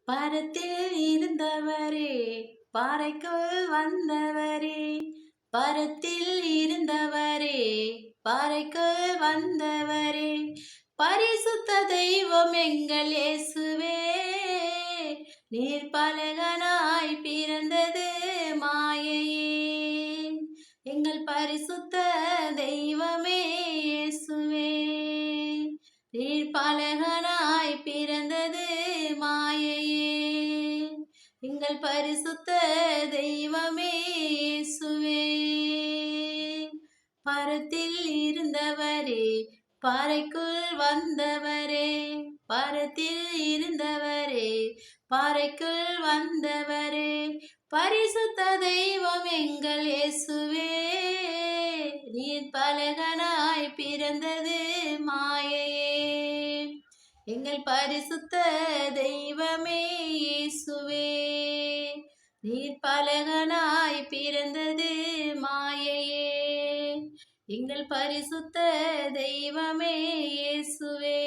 பரத்தில் இருந்தவரே, பாறைக்குள் வந்தவரே, பரத்தில் இருந்தவரே, பாறைக்குள் வந்தவரே, பரிசுத்த தெய்வம் எங்கள் இயேசுவே, நீர் பலகனாய் பிறந்தது மாயையே. எங்கள் பரிசுத்த தெய்வமே இயேசுவே, நீர் பலகனாய் பிறந்தது மாயையே. எங்கள் பரிசுத்த தெய்வமே இயேசுவே, பரத்தில் இருந்தவரே, பாறைக்குள் வந்தவரே, பரத்தில் இருந்தவரே, பாறைக்குள் வந்தவரே, பரிசுத்த தெய்வம் எங்கள் இயேசுவே, நீர் பலகனாய் பிறந்தது மாயையே. எங்கள் பரிசுத்த தெய்வமே இயேசுவே, நீர் பலகனாய் பிறந்தது மாயையே. எங்கள் பரிசுத்த தெய்வமே இயேசுவே.